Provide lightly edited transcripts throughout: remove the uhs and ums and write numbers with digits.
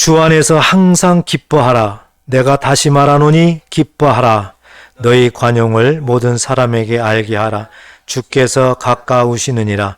주 안에서 항상 기뻐하라. 내가 다시 말하노니 기뻐하라. 너희 관용을 모든 사람에게 알게 하라. 주께서 가까우시느니라.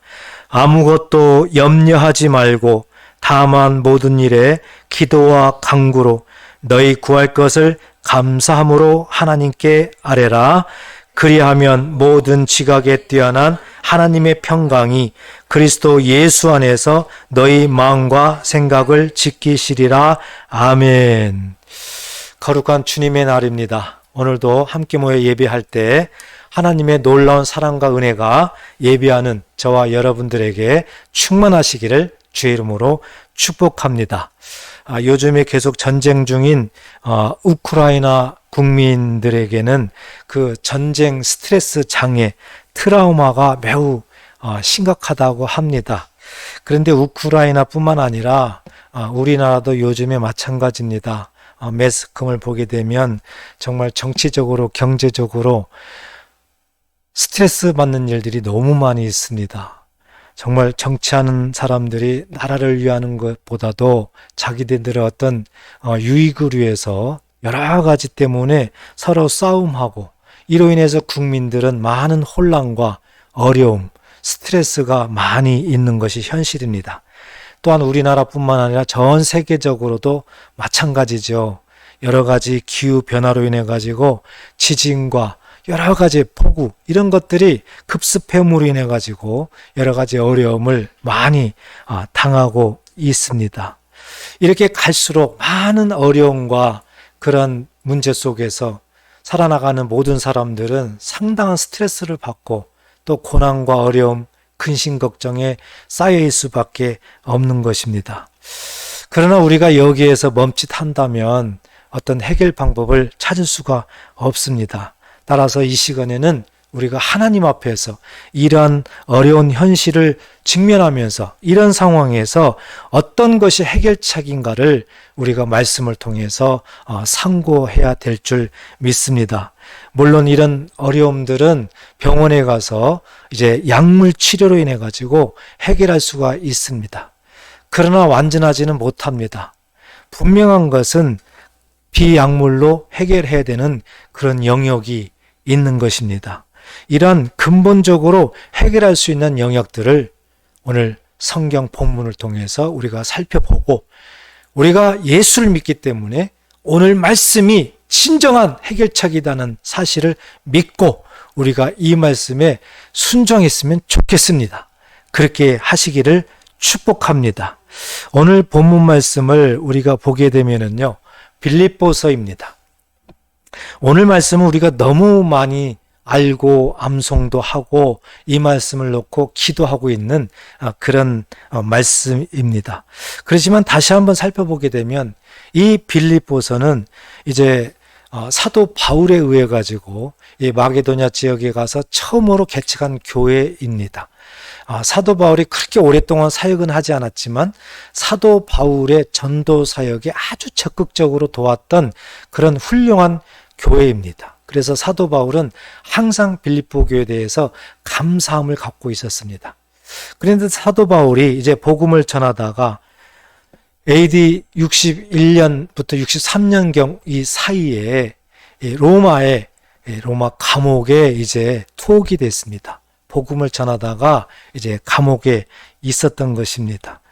아무것도 염려하지 말고 다만 모든 일에 기도와 간구로 너희 구할 것을 감사함으로 하나님께 아뢰라. 그리하면 모든 지각에 뛰어난 하나님의 평강이 그리스도 예수 안에서 너희 마음과 생각을 지키시리라. 아멘. 거룩한 주님의 날입니다. 오늘도 함께 모여 예배할 때 하나님의 놀라운 사랑과 은혜가 예배하는 저와 여러분들에게 충만하시기를 주의 이름으로 축복합니다. 요즘에 계속 전쟁 중인 우크라이나 국민들에게는 그 전쟁 스트레스 장애, 트라우마가 매우 심각하다고 합니다. 그런데 우크라이나뿐만 아니라 우리나라도 요즘에 마찬가지입니다. 매스컴을 보게 되면 정말 정치적으로, 경제적으로 스트레스 받는 일들이 너무 많이 있습니다. 정말 정치하는 사람들이 나라를 위하는 것보다도 자기들의 어떤 유익을 위해서 여러 가지 때문에 서로 싸움하고, 이로 인해서 국민들은 많은 혼란과 어려움, 스트레스가 많이 있는 것이 현실입니다. 또한 우리나라뿐만 아니라 전 세계적으로도 마찬가지죠. 여러 가지 기후 변화로 인해 가지고 지진과 여러 가지 폭우, 이런 것들이 급습해옴으로 인해 가지고 여러 가지 어려움을 많이 당하고 있습니다. 이렇게 갈수록 많은 어려움과 그런 문제 속에서 살아나가는 모든 사람들은 상당한 스트레스를 받고 또 고난과 어려움, 근심 걱정에 쌓여있을 수밖에 없는 것입니다. 그러나 우리가 여기에서 멈칫한다면 어떤 해결 방법을 찾을 수가 없습니다. 따라서 이 시간에는 우리가 하나님 앞에서 이러한 어려운 현실을 직면하면서 이런 상황에서 어떤 것이 해결책인가를 우리가 말씀을 통해서 상고해야 될 줄 믿습니다. 물론 이런 어려움들은 병원에 가서 이제 약물 치료로 인해 가지고 해결할 수가 있습니다. 그러나 완전하지는 못합니다. 분명한 것은 비약물로 해결해야 되는 그런 영역이 있는 것입니다. 이러한 근본적으로 해결할 수 있는 영역들을 오늘 성경 본문을 통해서 우리가 살펴보고, 우리가 예수를 믿기 때문에 오늘 말씀이 진정한 해결책이라는 사실을 믿고 우리가 이 말씀에 순종했으면 좋겠습니다. 그렇게 하시기를 축복합니다. 오늘 본문 말씀을 우리가 보게 되면은요, 빌립보서입니다. 오늘 말씀은 우리가 너무 많이 알고 암송도 하고 이 말씀을 놓고 기도하고 있는 그런 말씀입니다. 그렇지만 다시 한번 살펴보게 되면 이 빌립보서는 이제 사도 바울에 의해 가지고 이 마게도냐 지역에 가서 처음으로 개척한 교회입니다. 사도 바울이 그렇게 오랫동안 사역은 하지 않았지만 사도 바울의 전도 사역에 아주 적극적으로 도왔던 그런 훌륭한 교회입니다. 그래서 사도 바울은 항상 빌립보 교회에 대해서 감사함을 갖고 있었습니다. 그런데 사도 바울이 이제 복음을 전하다가 AD 61년부터 63년경 이 사이에 로마 감옥에 이제 투옥이 됐습니다. 복음을 전하다가 이제 감옥에 있었던 것입니다.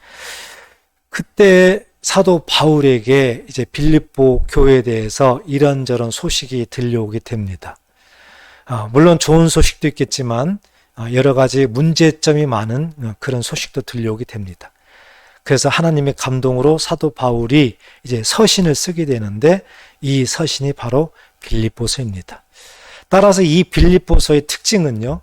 그때 사도 바울에게 이제 빌립보 교회에 대해서 이런저런 소식이 들려오게 됩니다. 물론 좋은 소식도 있겠지만 여러 가지 문제점이 많은 그런 소식도 들려오게 됩니다. 그래서 하나님의 감동으로 사도 바울이 이제 서신을 쓰게 되는데 이 서신이 바로 빌립보서입니다. 따라서 이 빌립보서의 특징은요,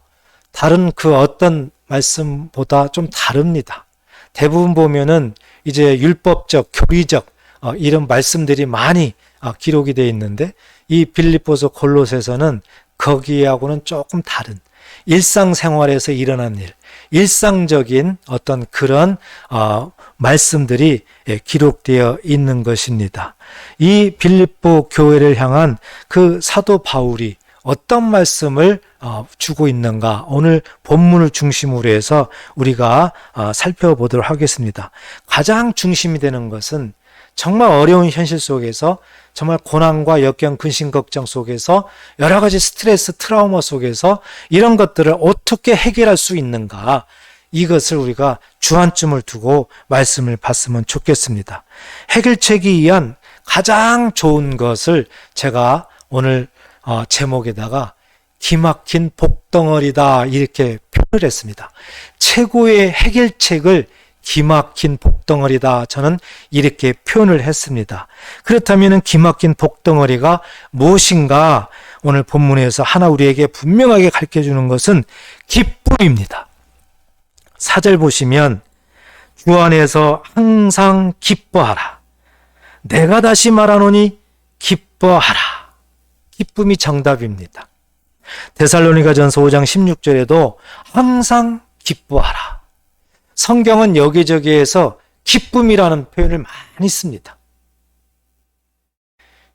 다른 그 어떤 말씀보다 좀 다릅니다. 대부분 보면은 이제 율법적, 교리적 이런 말씀들이 많이 기록이 되어 있는데 이 빌립보서 골로새서는 거기하고는 조금 다른 일상생활에서 일어난 일, 일상적인 어떤 그런 말씀들이 기록되어 있는 것입니다. 이 빌립보 교회를 향한 그 사도 바울이 어떤 말씀을 주고 있는가, 오늘 본문을 중심으로 해서 우리가 살펴보도록 하겠습니다. 가장 중심이 되는 것은 정말 어려운 현실 속에서, 정말 고난과 역경, 근심, 걱정 속에서, 여러 가지 스트레스, 트라우마 속에서 이런 것들을 어떻게 해결할 수 있는가, 이것을 우리가 주안점을 두고 말씀을 봤으면 좋겠습니다. 해결책이 위한 가장 좋은 것을 제가 오늘 제목에다가 기막힌 복덩어리다, 이렇게 표현을 했습니다. 최고의 해결책을 기막힌 복덩어리다, 저는 이렇게 표현을 했습니다. 그렇다면 기막힌 복덩어리가 무엇인가? 오늘 본문에서 하나 우리에게 분명하게 가르쳐주는 것은 기쁨입니다. 4절 보시면 주 안에서 항상 기뻐하라. 내가 다시 말하노니 기뻐하라. 기쁨이 정답입니다. 데살로니가전서 5장 16절에도 항상 기뻐하라. 성경은 여기저기에서 기쁨이라는 표현을 많이 씁니다.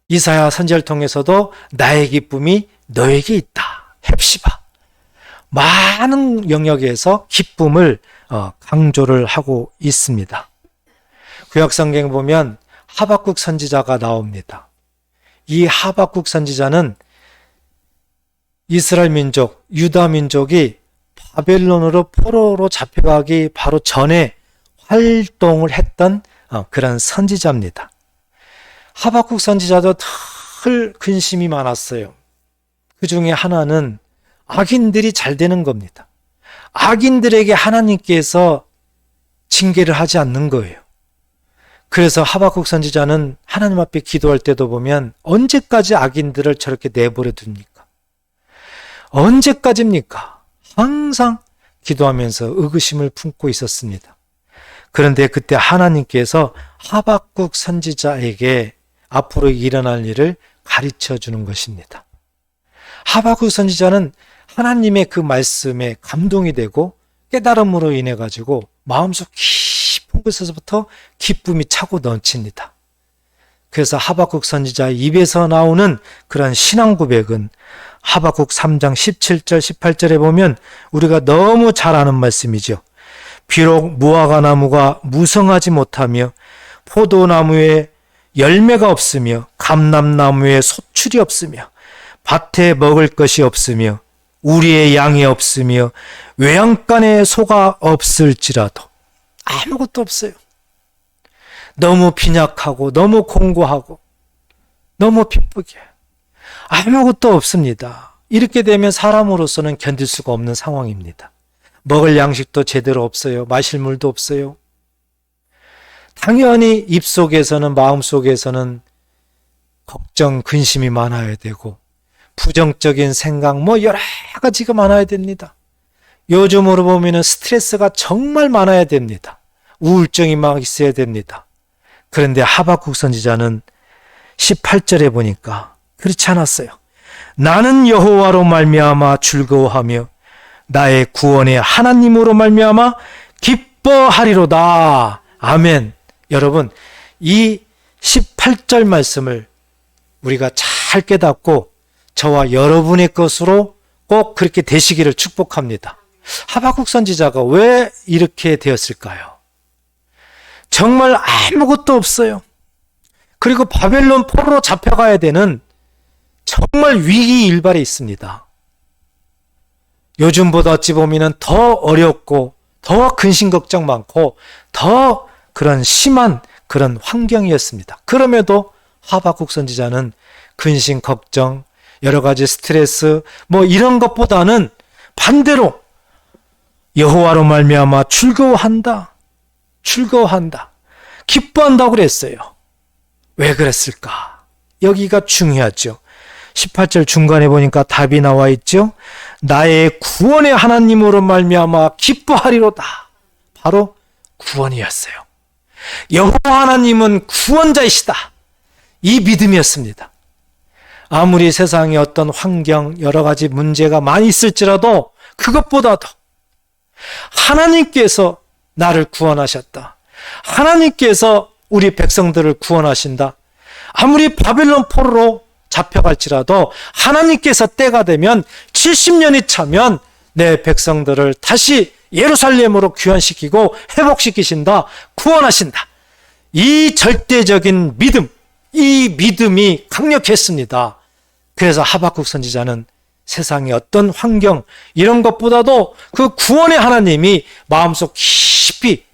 이사야 선지자를 통해서도 나의 기쁨이 너에게 있다, 헵시바. 많은 영역에서 기쁨을 강조를 하고 있습니다. 구약성경 보면 하박국 선지자가 나옵니다. 이 하박국 선지자는 이스라엘 민족, 유다 민족이 바벨론으로 포로로 잡혀가기 바로 전에 활동을 했던 그런 선지자입니다. 하박국 선지자도 늘 근심이 많았어요. 그 중에 하나는 악인들이 잘 되는 겁니다. 악인들에게 하나님께서 징계를 하지 않는 거예요. 그래서 하박국 선지자는 하나님 앞에 기도할 때도 보면 언제까지 악인들을 저렇게 내버려 둡니까? 언제까지입니까? 항상 기도하면서 의구심을 품고 있었습니다. 그런데 그때 하나님께서 하박국 선지자에게 앞으로 일어날 일을 가르쳐 주는 것입니다. 하박국 선지자는 하나님의 그 말씀에 감동이 되고 깨달음으로 인해 가지고 마음속 깊은 곳에서부터 기쁨이 차고 넘칩니다. 그래서 하박국 선지자의 입에서 나오는 그런 신앙 고백은 하박국 3장 17절 18절에 보면 우리가 너무 잘 아는 말씀이죠. 비록 무화과 나무가 무성하지 못하며 포도나무에 열매가 없으며 감람나무에 소출이 없으며 밭에 먹을 것이 없으며 우리의 양이 없으며 외양간에 소가 없을지라도 아무것도 없어요. 너무 빈약하고 너무 공고하고 너무 pit쁘게 아무것도 없습니다. 이렇게 되면 사람으로서는 견딜 수가 없는 상황입니다. 먹을 양식도 제대로 없어요. 마실 물도 없어요. 당연히 입속에서는, 마음속에서는 걱정, 근심이 많아야 되고 부정적인 생각 여러 가지가 많아야 됩니다. 요즘으로 보면 스트레스가 정말 많아야 됩니다. 우울증이 막 있어야 됩니다. 그런데 하박국 선지자는 18절에 보니까 그렇지 않았어요. 나는 여호와로 말미암아 즐거워하며 나의 구원의 하나님으로 말미암아 기뻐하리로다. 아멘. 여러분, 이 18절 말씀을 우리가 잘 깨닫고 저와 여러분의 것으로 꼭 그렇게 되시기를 축복합니다. 하박국 선지자가 왜 이렇게 되었을까요? 정말 아무것도 없어요. 그리고 바벨론 포로로 잡혀가야 되는 정말 위기일발에 있습니다. 요즘보다 어찌 보면 더 어렵고 더 근심 걱정 많고 더 그런 심한 그런 환경이었습니다. 그럼에도 하박국 선지자는 근심 걱정, 여러 가지 스트레스 이런 것보다는 반대로 여호와로 말미암아 즐거워한다. 기뻐한다고 그랬어요. 왜 그랬을까? 여기가 중요하죠. 18절 중간에 보니까 답이 나와 있죠. 나의 구원의 하나님으로 말미암아 기뻐하리로다. 바로 구원이었어요. 여호와 하나님은 구원자이시다. 이 믿음이었습니다. 아무리 세상에 어떤 환경, 여러 가지 문제가 많이 있을지라도 그것보다도 하나님께서 나를 구원하셨다. 하나님께서 우리 백성들을 구원하신다. 아무리 바벨론 포로로 잡혀갈지라도 하나님께서 때가 되면 70년이 차면 내 백성들을 다시 예루살렘으로 귀환시키고 회복시키신다, 구원하신다. 이 절대적인 믿음, 이 믿음이 강력했습니다. 그래서 하박국 선지자는 세상의 어떤 환경 이런 것보다도 그 구원의 하나님이 마음속 깊이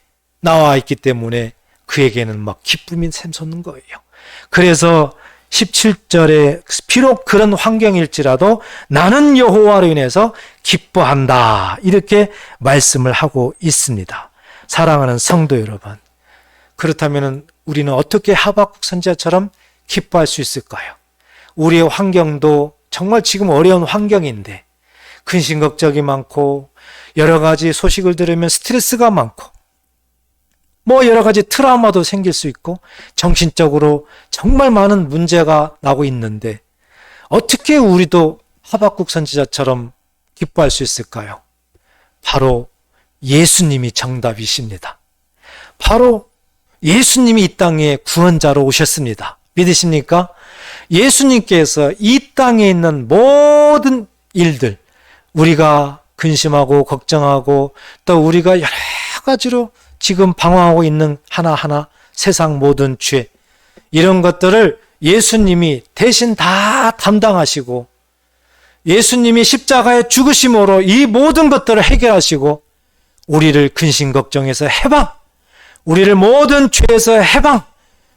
나와 있기 때문에 그에게는 막 기쁨이 샘솟는 거예요. 그래서 17절에 비록 그런 환경일지라도 나는 여호와로 인해서 기뻐한다, 이렇게 말씀을 하고 있습니다. 사랑하는 성도 여러분, 그렇다면 우리는 어떻게 하박국 선지자처럼 기뻐할 수 있을까요? 우리의 환경도 정말 지금 어려운 환경인데 근심 걱정이 많고 여러 가지 소식을 들으면 스트레스가 많고 여러 가지 트라우마도 생길 수 있고 정신적으로 정말 많은 문제가 나고 있는데 어떻게 우리도 하박국 선지자처럼 기뻐할 수 있을까요? 바로 예수님이 정답이십니다. 바로 예수님이 이 땅에 구원자로 오셨습니다. 믿으십니까? 예수님께서 이 땅에 있는 모든 일들, 우리가 근심하고 걱정하고 또 우리가 여러 가지로 지금 방황하고 있는 하나하나 세상 모든 죄, 이런 것들을 예수님이 대신 다 담당하시고 예수님이 십자가의 죽으심으로 이 모든 것들을 해결하시고 우리를 근심 걱정에서 해방, 우리를 모든 죄에서 해방,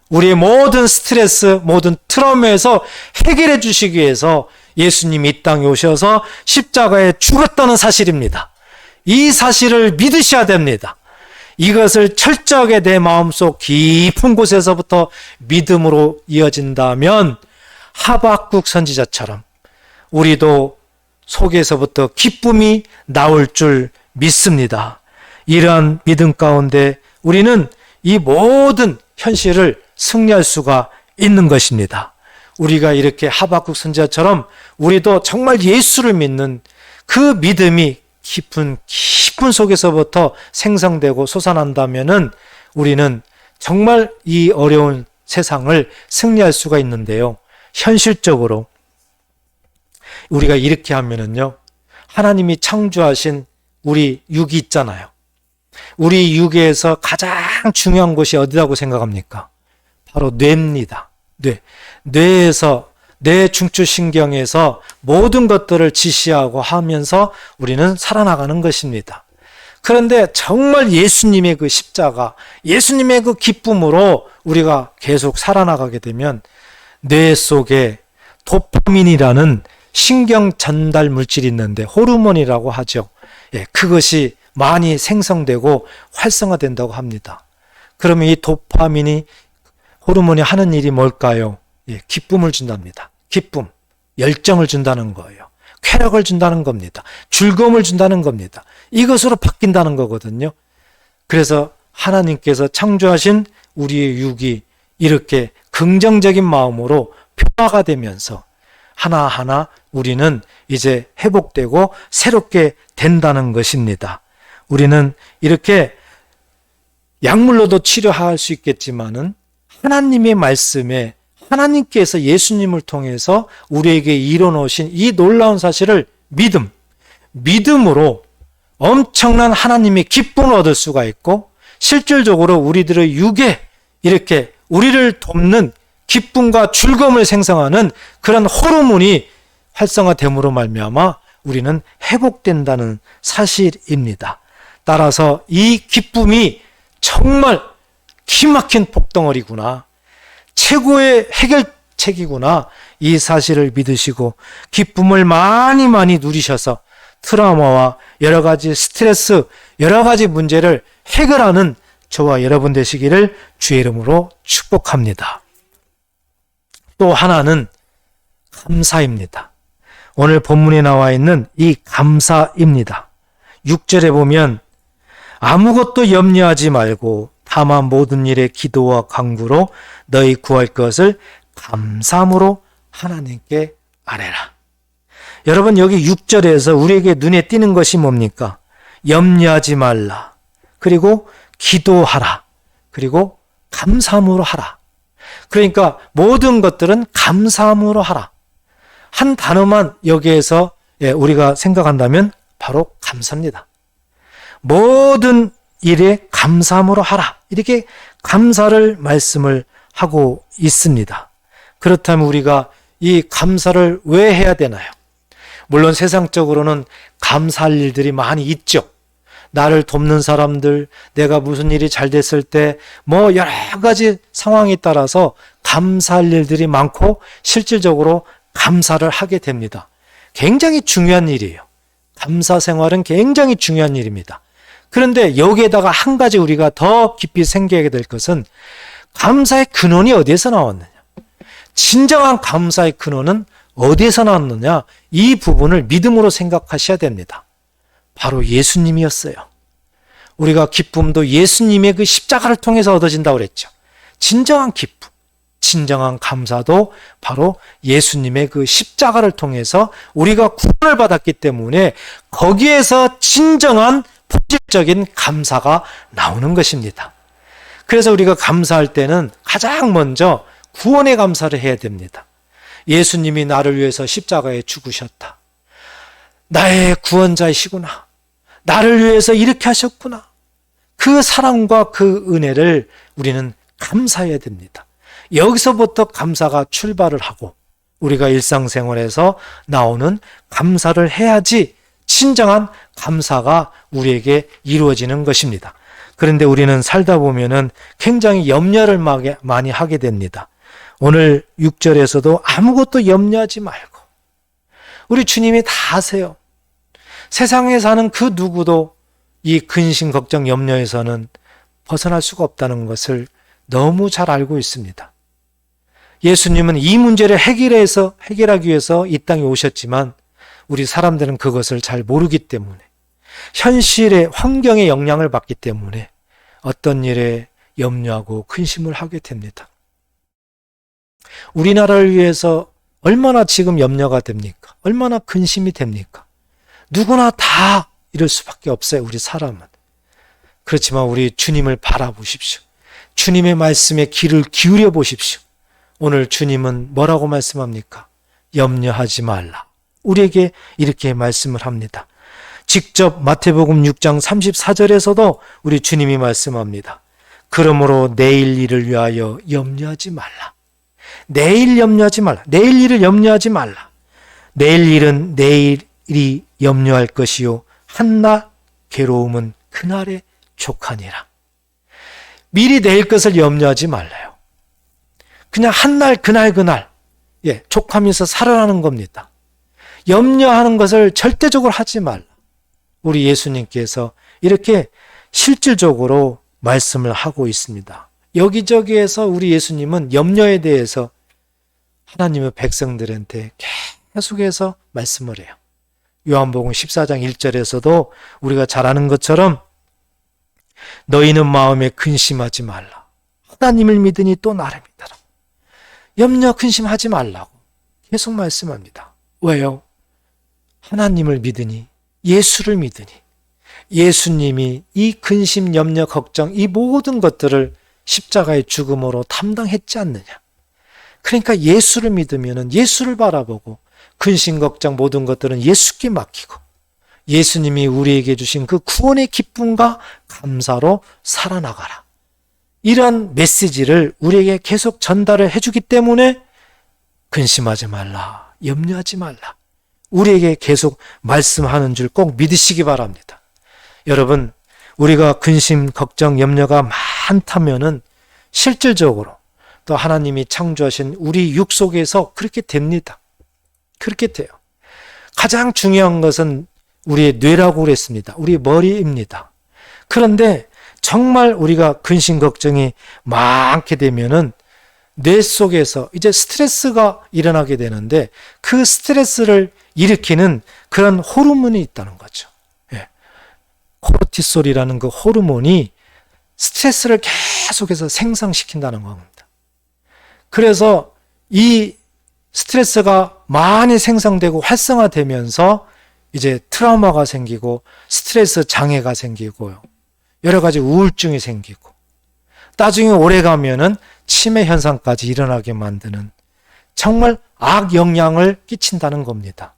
우리의 모든 스트레스, 모든 트라우마에서 해결해 주시기 위해서 예수님이 이 땅에 오셔서 십자가에 죽었다는 사실입니다. 이 사실을 믿으셔야 됩니다. 이것을 철저하게 내 마음속 깊은 곳에서부터 믿음으로 이어진다면 하박국 선지자처럼 우리도 속에서부터 기쁨이 나올 줄 믿습니다. 이러한 믿음 가운데 우리는 이 모든 현실을 승리할 수가 있는 것입니다. 우리가 이렇게 하박국 선지자처럼 우리도 정말 예수를 믿는 그 믿음이 깊은 속에서부터 생성되고 솟아난다면은 우리는 정말 이 어려운 세상을 승리할 수가 있는데요. 현실적으로 우리가 이렇게 하면은요, 하나님이 창조하신 우리 육이 있잖아요. 우리 육에서 가장 중요한 곳이 어디라고 생각합니까? 바로 뇌입니다. 뇌에서, 뇌 중추신경에서 모든 것들을 지시하고 하면서 우리는 살아나가는 것입니다. 그런데 정말 예수님의 그 십자가, 예수님의 그 기쁨으로 우리가 계속 살아나가게 되면 뇌 속에 도파민이라는 신경 전달 물질이 있는데 호르몬이라고 하죠. 그것이 많이 생성되고 활성화된다고 합니다. 그러면 이 도파민이, 호르몬이 하는 일이 뭘까요? 기쁨을 준답니다. 기쁨, 열정을 준다는 거예요. 쾌락을 준다는 겁니다. 즐거움을 준다는 겁니다. 이것으로 바뀐다는 거거든요. 그래서 하나님께서 창조하신 우리의 육이 이렇게 긍정적인 마음으로 변화가 되면서 하나하나 우리는 이제 회복되고 새롭게 된다는 것입니다. 우리는 이렇게 약물로도 치료할 수 있겠지만은 하나님의 말씀에 하나님께서 예수님을 통해서 우리에게 이뤄놓으신 이 놀라운 사실을 믿음으로 엄청난 하나님의 기쁨을 얻을 수가 있고 실질적으로 우리들의 육에 이렇게 우리를 돕는 기쁨과 즐거움을 생성하는 그런 호르몬이 활성화됨으로 말미암아 우리는 회복된다는 사실입니다. 따라서 이 기쁨이 정말 기막힌 폭덩어리구나, 최고의 해결책이구나, 이 사실을 믿으시고 기쁨을 많이 누리셔서 트라우마와 여러 가지 스트레스, 여러 가지 문제를 해결하는 저와 여러분 되시기를 주의 이름으로 축복합니다. 또 하나는 감사입니다. 오늘 본문에 나와 있는 이 감사입니다. 6절에 보면 아무것도 염려하지 말고 다만 모든 일에 기도와 간구로 너희 구할 것을 감사함으로 하나님께 아뢰라. 여러분, 여기 6절에서 우리에게 눈에 띄는 것이 뭡니까? 염려하지 말라, 그리고 기도하라, 그리고 감사함으로 하라. 그러니까 모든 것들은 감사함으로 하라. 한 단어만 여기에서 우리가 생각한다면 바로 감사입니다. 모든 일에 감사함으로 하라. 이렇게 감사를 말씀을 하고 있습니다. 그렇다면 우리가 이 감사를 왜 해야 되나요? 물론 세상적으로는 감사할 일들이 많이 있죠. 나를 돕는 사람들, 내가 무슨 일이 잘 됐을 때 여러 가지 상황에 따라서 감사할 일들이 많고 실질적으로 감사를 하게 됩니다. 굉장히 중요한 일이에요. 감사 생활은 굉장히 중요한 일입니다. 그런데 여기에다가 한 가지 우리가 더 깊이 생각하게 될 것은 감사의 근원이 어디에서 나왔느냐? 진정한 감사의 근원은 어디에서 나왔느냐? 이 부분을 믿음으로 생각하셔야 됩니다. 바로 예수님이었어요. 우리가 기쁨도 예수님의 그 십자가를 통해서 얻어진다고 그랬죠. 진정한 기쁨, 진정한 감사도 바로 예수님의 그 십자가를 통해서 우리가 구원을 받았기 때문에 거기에서 진정한 본질적인 감사가 나오는 것입니다. 그래서 우리가 감사할 때는 가장 먼저 구원의 감사를 해야 됩니다. 예수님이 나를 위해서 십자가에 죽으셨다. 나의 구원자이시구나. 나를 위해서 이렇게 하셨구나. 그 사랑과 그 은혜를 우리는 감사해야 됩니다. 여기서부터 감사가 출발을 하고 우리가 일상생활에서 나오는 감사를 해야지 진정한 감사가 우리에게 이루어지는 것입니다. 그런데 우리는 살다 보면은 굉장히 염려를 많이 하게 됩니다. 오늘 6절에서도 아무것도 염려하지 말고 우리 주님이 다 아세요. 세상에 사는 그 누구도 이 근심, 걱정, 염려에서는 벗어날 수가 없다는 것을 너무 잘 알고 있습니다. 예수님은 이 문제를 해결하기 위해서 이 땅에 오셨지만 우리 사람들은 그것을 잘 모르기 때문에 현실의 환경의 영향을 받기 때문에 어떤 일에 염려하고 근심을 하게 됩니다. 우리나라를 위해서 얼마나 지금 염려가 됩니까? 얼마나 근심이 됩니까? 누구나 다 이럴 수밖에 없어요. 우리 사람은. 그렇지만 우리 주님을 바라보십시오. 주님의 말씀에 귀를 기울여 보십시오. 오늘 주님은 뭐라고 말씀합니까? 염려하지 말라. 우리에게 이렇게 말씀을 합니다. 직접 마태복음 6장 34절에서도 우리 주님이 말씀합니다. 그러므로 내일 일을 위하여 염려하지 말라. 내일 염려하지 말라. 내일 일을 염려하지 말라. 내일 일은 내일이 염려할 것이요 한낱 괴로움은 그날에 족하니라. 미리 내일 것을 염려하지 말라요. 그냥 한날 그날 족하면서 살아가는 겁니다. 염려하는 것을 절대적으로 하지 말라. 우리 예수님께서 이렇게 실질적으로 말씀을 하고 있습니다. 여기저기에서 우리 예수님은 염려에 대해서 하나님의 백성들한테 계속해서 말씀을 해요. 요한복음 14장 1절에서도 우리가 잘 아는 것처럼 너희는 마음에 근심하지 말라. 하나님을 믿으니 또 나를 믿어라. 염려 근심하지 말라고 계속 말씀합니다. 왜요? 하나님을 믿으니, 예수를 믿으니, 예수님이 이 근심, 염려, 걱정 이 모든 것들을 십자가의 죽음으로 담당했지 않느냐. 그러니까 예수를 믿으면 예수를 바라보고 근심, 걱정 모든 것들은 예수께 맡기고 예수님이 우리에게 주신 그 구원의 기쁨과 감사로 살아나가라. 이런 메시지를 우리에게 계속 전달을 해주기 때문에 근심하지 말라, 염려하지 말라. 우리에게 계속 말씀하는 줄 꼭 믿으시기 바랍니다. 여러분, 우리가 근심, 걱정, 염려가 많다면은 실질적으로 또 하나님이 창조하신 우리 육 속에서 그렇게 됩니다. 그렇게 돼요. 가장 중요한 것은 우리의 뇌라고 그랬습니다. 우리 머리입니다. 그런데 정말 우리가 근심, 걱정이 많게 되면은 뇌 속에서 이제 스트레스가 일어나게 되는데 그 스트레스를 일으키는 그런 호르몬이 있다는 거죠. 코르티솔이라는 그 호르몬이 스트레스를 계속해서 생성시킨다는 겁니다. 그래서 이 스트레스가 많이 생성되고 활성화되면서 이제 트라우마가 생기고 스트레스 장애가 생기고요. 여러 가지 우울증이 생기고 나중에 오래 가면은 치매 현상까지 일어나게 만드는 정말 악영향을 끼친다는 겁니다.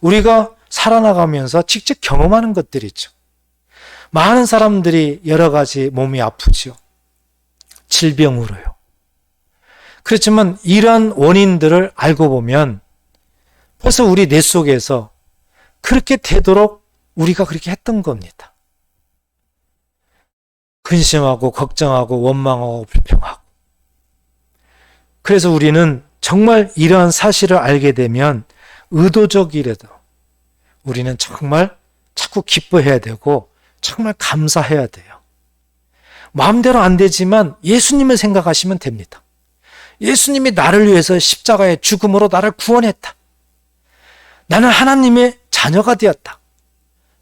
우리가 살아나가면서 직접 경험하는 것들이죠. 많은 사람들이 여러 가지 몸이 아프지요. 질병으로요. 그렇지만 이러한 원인들을 알고 보면 벌써 우리 뇌 속에서 그렇게 되도록 우리가 그렇게 했던 겁니다. 근심하고 걱정하고 원망하고 불평하고. 그래서 우리는 정말 이러한 사실을 알게 되면 의도적이라도 우리는 정말 자꾸 기뻐해야 되고 정말 감사해야 돼요. 마음대로 안 되지만 예수님을 생각하시면 됩니다. 예수님이 나를 위해서 십자가의 죽음으로 나를 구원했다. 나는 하나님의 자녀가 되었다.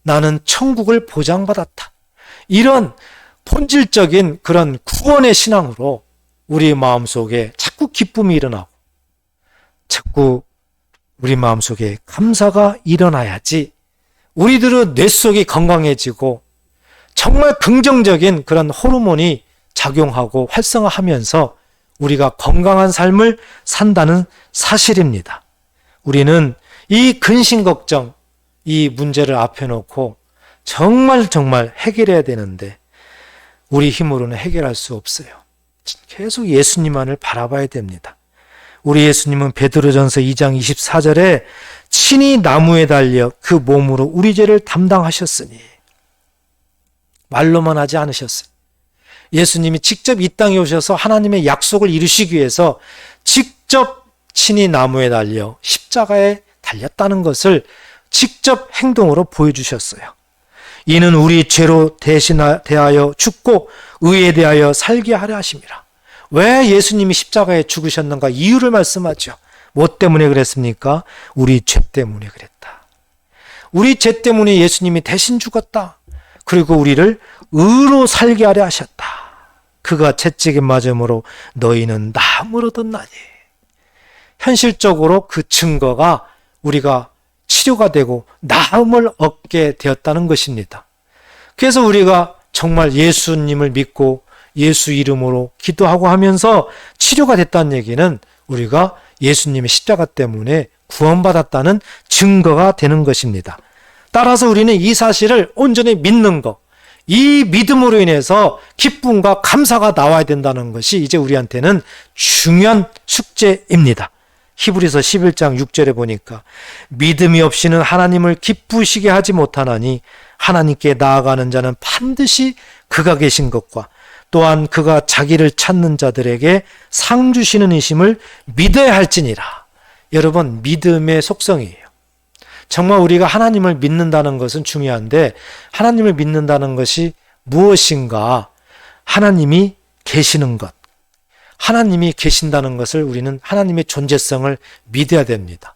나는 천국을 보장받았다. 이런 본질적인 그런 구원의 신앙으로 우리 마음속에 자꾸 기쁨이 일어나고 자꾸 우리 마음속에 감사가 일어나야지 우리들의 뇌 속이 건강해지고 정말 긍정적인 그런 호르몬이 작용하고 활성화하면서 우리가 건강한 삶을 산다는 사실입니다. 우리는 이 근심 걱정, 이 문제를 앞에 놓고 정말 해결해야 되는데 우리 힘으로는 해결할 수 없어요. 계속 예수님만을 바라봐야 됩니다. 우리 예수님은 베드로전서 2장 24절에 친히 나무에 달려 그 몸으로 우리 죄를 담당하셨으니 말로만 하지 않으셨어요. 예수님이 직접 이 땅에 오셔서 하나님의 약속을 이루시기 위해서 직접 친히 나무에 달려 십자가에 달렸다는 것을 직접 행동으로 보여주셨어요. 이는 우리 죄로 대하여 죽고 의에 대하여 살게 하려 하심이라. 왜 예수님이 십자가에 죽으셨는가 이유를 말씀하죠. 뭐 때문에 그랬습니까? 우리 죄 때문에 그랬다. 우리 죄 때문에 예수님이 대신 죽었다. 그리고 우리를 의로 살게 하려 하셨다. 그가 채찍에 맞음으로 너희는 나음을 얻었나니. 현실적으로 그 증거가 우리가 치료가 되고 나음을 얻게 되었다는 것입니다. 그래서 우리가 정말 예수님을 믿고 예수 이름으로 기도하고 하면서 치료가 됐다는 얘기는 우리가 예수님의 십자가 때문에 구원받았다는 증거가 되는 것입니다. 따라서 우리는 이 사실을 온전히 믿는 것, 이 믿음으로 인해서 기쁨과 감사가 나와야 된다는 것이 이제 우리한테는 중요한 숙제입니다. 히브리서 11장 6절에 보니까 믿음이 없이는 하나님을 기쁘시게 하지 못하나니 하나님께 나아가는 자는 반드시 그가 계신 것과 또한 그가 자기를 찾는 자들에게 상 주시는 이심을 믿어야 할지니라. 여러분, 믿음의 속성이에요. 정말 우리가 하나님을 믿는다는 것은 중요한데 하나님을 믿는다는 것이 무엇인가? 하나님이 계시는 것. 하나님이 계신다는 것을 우리는 하나님의 존재성을 믿어야 됩니다.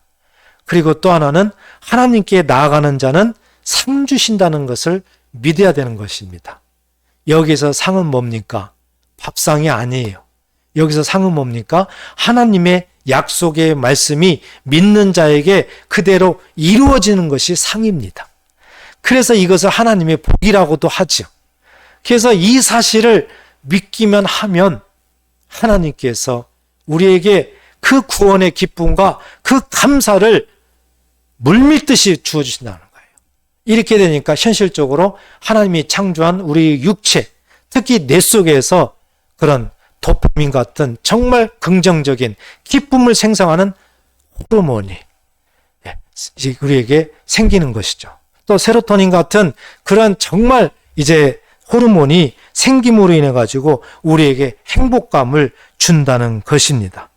그리고 또 하나는 하나님께 나아가는 자는 상 주신다는 것을 믿어야 되는 것입니다. 여기서 상은 뭡니까? 밥상이 아니에요. 여기서 상은 뭡니까? 하나님의 약속의 말씀이 믿는 자에게 그대로 이루어지는 것이 상입니다. 그래서 이것을 하나님의 복이라고도 하죠. 그래서 이 사실을 믿기만 하면 하나님께서 우리에게 그 구원의 기쁨과 그 감사를 물밀듯이 주어주신다는 거예요. 이렇게 되니까 현실적으로 하나님이 창조한 우리 육체, 특히 뇌 속에서 그런 도파민 같은 정말 긍정적인 기쁨을 생성하는 호르몬이 우리에게 생기는 것이죠. 또 세로토닌 같은 그런 정말 이제 호르몬이 생김으로 인해 가지고 우리에게 행복감을 준다는 것입니다.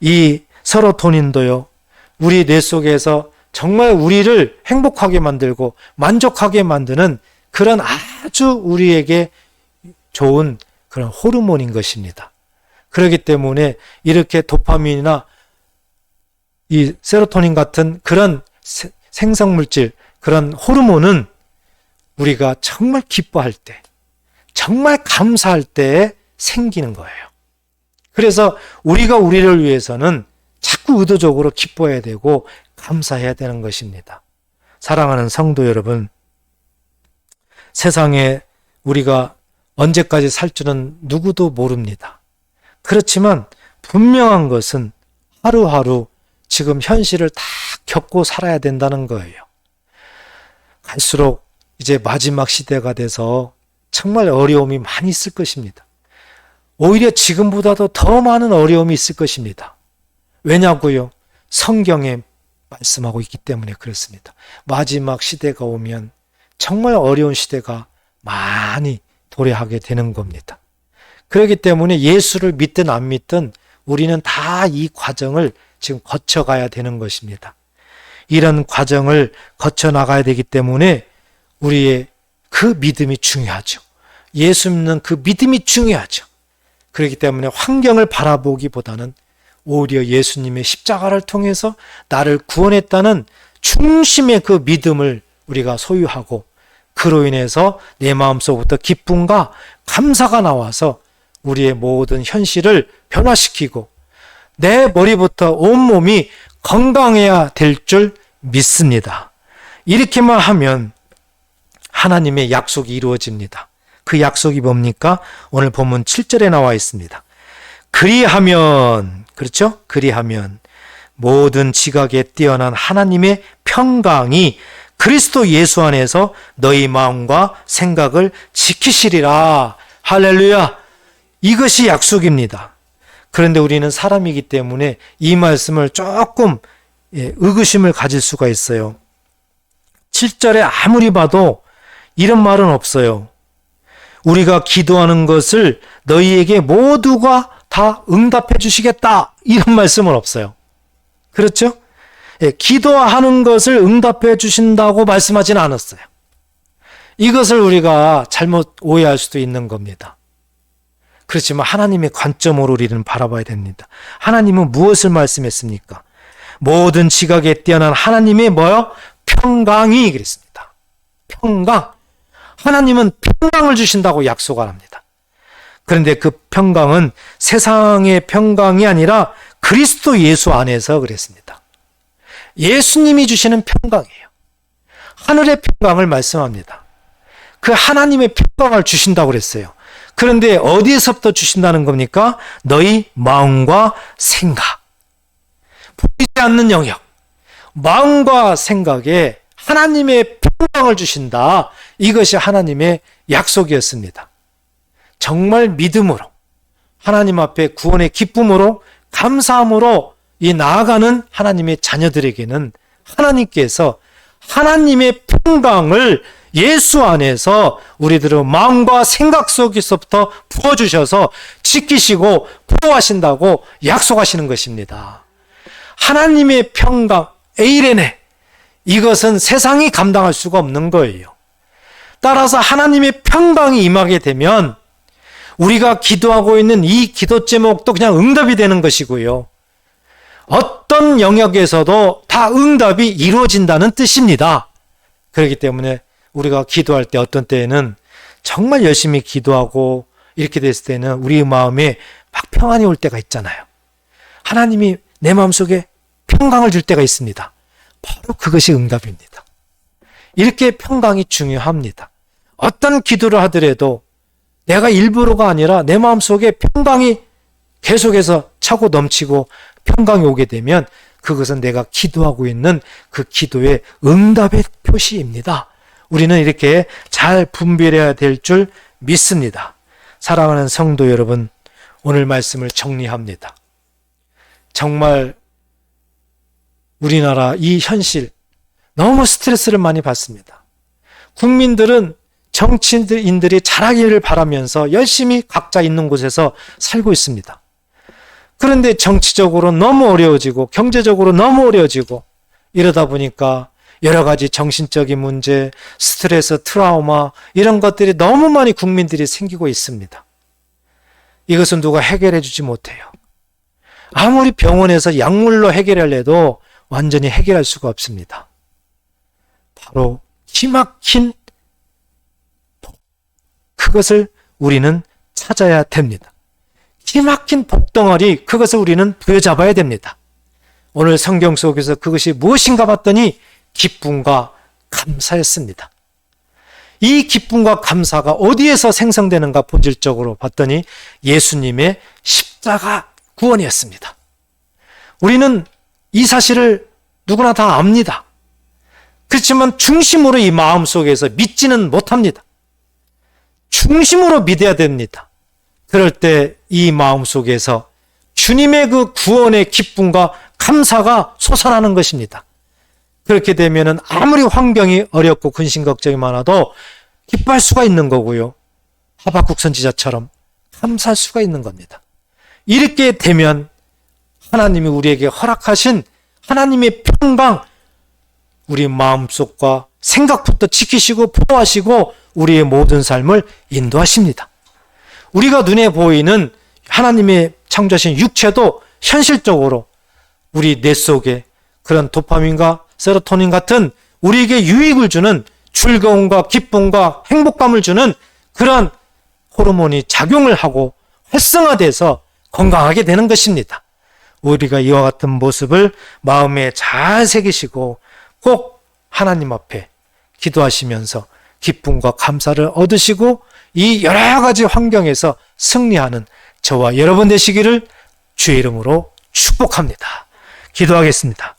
이 세로토닌도요, 우리 뇌 속에서 정말 우리를 행복하게 만들고 만족하게 만드는 그런 아주 우리에게 좋은 그런 호르몬인 것입니다. 그렇기 때문에 이렇게 도파민이나 이 세로토닌 같은 그런 생성물질, 그런 호르몬은 우리가 정말 기뻐할 때, 정말 감사할 때에 생기는 거예요. 그래서 우리가 우리를 위해서는 자꾸 의도적으로 기뻐해야 되고 감사해야 되는 것입니다. 사랑하는 성도 여러분, 세상에 우리가 언제까지 살 줄은 누구도 모릅니다. 그렇지만 분명한 것은 하루하루 지금 현실을 다 겪고 살아야 된다는 거예요. 갈수록 이제 마지막 시대가 돼서 정말 어려움이 많이 있을 것입니다. 오히려 지금보다도 더 많은 어려움이 있을 것입니다. 왜냐고요? 성경에 말씀하고 있기 때문에 그렇습니다. 마지막 시대가 오면 정말 어려운 시대가 많이 도래하게 되는 겁니다. 그렇기 때문에 예수를 믿든 안 믿든 우리는 다 이 과정을 지금 거쳐가야 되는 것입니다. 이런 과정을 거쳐 나가야 되기 때문에 우리의 그 믿음이 중요하죠. 예수 믿는 그 믿음이 중요하죠. 그렇기 때문에 환경을 바라보기보다는 오히려 예수님의 십자가를 통해서 나를 구원했다는 중심의 그 믿음을 우리가 소유하고 그로 인해서 내 마음속부터 기쁨과 감사가 나와서 우리의 모든 현실을 변화시키고 내 머리부터 온몸이 건강해야 될 줄 믿습니다. 이렇게만 하면 하나님의 약속이 이루어집니다. 그 약속이 뭡니까? 오늘 본문 7절에 나와 있습니다. 그리하면, 그렇죠? 그리하면 모든 지각에 뛰어난 하나님의 평강이 그리스도 예수 안에서 너희 마음과 생각을 지키시리라. 할렐루야. 이것이 약속입니다. 그런데 우리는 사람이기 때문에 이 말씀을 조금 의구심을 가질 수가 있어요. 7절에 아무리 봐도 이런 말은 없어요. 우리가 기도하는 것을 너희에게 모두가 다 응답해 주시겠다. 이런 말씀은 없어요. 그렇죠? 기도하는 것을 응답해 주신다고 말씀하지는 않았어요. 이것을 우리가 잘못 오해할 수도 있는 겁니다. 그렇지만 하나님의 관점으로 우리는 바라봐야 됩니다. 하나님은 무엇을 말씀했습니까? 모든 지각에 뛰어난 하나님의 뭐요? 평강이 그랬습니다. 평강. 하나님은 평강을 주신다고 약속을 합니다. 그런데 그 평강은 세상의 평강이 아니라 그리스도 예수 안에서 그랬습니다. 예수님이 주시는 평강이에요. 하늘의 평강을 말씀합니다. 그 하나님의 평강을 주신다고 그랬어요. 그런데 어디에서부터 주신다는 겁니까? 너희 마음과 생각. 보이지 않는 영역. 마음과 생각에 하나님의 평강을 주신다. 이것이 하나님의 약속이었습니다. 정말 믿음으로 하나님 앞에 구원의 기쁨으로 감사함으로 이 나아가는 하나님의 자녀들에게는 하나님께서 하나님의 평강을 예수 안에서 우리들의 마음과 생각 속에서부터 부어주셔서 지키시고 보호하신다고 약속하시는 것입니다. 하나님의 평강, 에이레네, 이것은 세상이 감당할 수가 없는 거예요. 따라서 하나님의 평강이 임하게 되면 우리가 기도하고 있는 이 기도 제목도 그냥 응답이 되는 것이고요. 어떤 영역에서도 다 응답이 이루어진다는 뜻입니다. 그렇기 때문에 우리가 기도할 때 어떤 때에는 정말 열심히 기도하고 이렇게 됐을 때는 우리 마음에 막 평안이 올 때가 있잖아요. 하나님이 내 마음속에 평강을 줄 때가 있습니다. 바로 그것이 응답입니다. 이렇게 평강이 중요합니다. 어떤 기도를 하더라도 내가 일부러가 아니라 내 마음속에 평강이 계속해서 차고 넘치고 평강이 오게 되면 그것은 내가 기도하고 있는 그 기도의 응답의 표시입니다. 우리는 이렇게 잘 분별해야 될 줄 믿습니다. 사랑하는 성도 여러분, 오늘 말씀을 정리합니다. 정말 우리나라 이 현실 너무 스트레스를 많이 받습니다. 국민들은 정치인들이 잘하기를 바라면서 열심히 각자 있는 곳에서 살고 있습니다. 그런데 정치적으로 너무 어려워지고 경제적으로 너무 어려워지고 이러다 보니까 여러 가지 정신적인 문제, 스트레스, 트라우마 이런 것들이 너무 많이 국민들이 생기고 있습니다. 이것은 누가 해결해 주지 못해요. 아무리 병원에서 약물로 해결하려도 완전히 해결할 수가 없습니다. 바로 기막힌 복, 그것을 우리는 찾아야 됩니다. 기막힌 복덩어리, 그것을 우리는 부여잡아야 됩니다. 오늘 성경 속에서 그것이 무엇인가 봤더니 기쁨과 감사였습니다. 이 기쁨과 감사가 어디에서 생성되는가 본질적으로 봤더니 예수님의 십자가 구원이었습니다. 우리는 이 사실을 누구나 다 압니다. 그렇지만 중심으로 이 마음 속에서 믿지는 못합니다. 중심으로 믿어야 됩니다. 그럴 때 이 마음 속에서 주님의 그 구원의 기쁨과 감사가 솟아나는 것입니다. 그렇게 되면은 아무리 환경이 어렵고 근심 걱정이 많아도 기뻐할 수가 있는 거고요. 하박국 선지자처럼 감사할 수가 있는 겁니다. 이렇게 되면 하나님이 우리에게 허락하신 하나님의 평강, 우리 마음속과 생각부터 지키시고 보호하시고 우리의 모든 삶을 인도하십니다. 우리가 눈에 보이는 하나님의 창조하신 육체도 현실적으로 우리 뇌 속에 그런 도파민과 세로토닌 같은 우리에게 유익을 주는 즐거움과 기쁨과 행복감을 주는 그런 호르몬이 작용을 하고 활성화돼서 건강하게 되는 것입니다. 우리가 이와 같은 모습을 마음에 잘 새기시고 꼭 하나님 앞에 기도하시면서 기쁨과 감사를 얻으시고 이 여러 가지 환경에서 승리하는 저와 여러분 되시기를 주의 이름으로 축복합니다. 기도하겠습니다.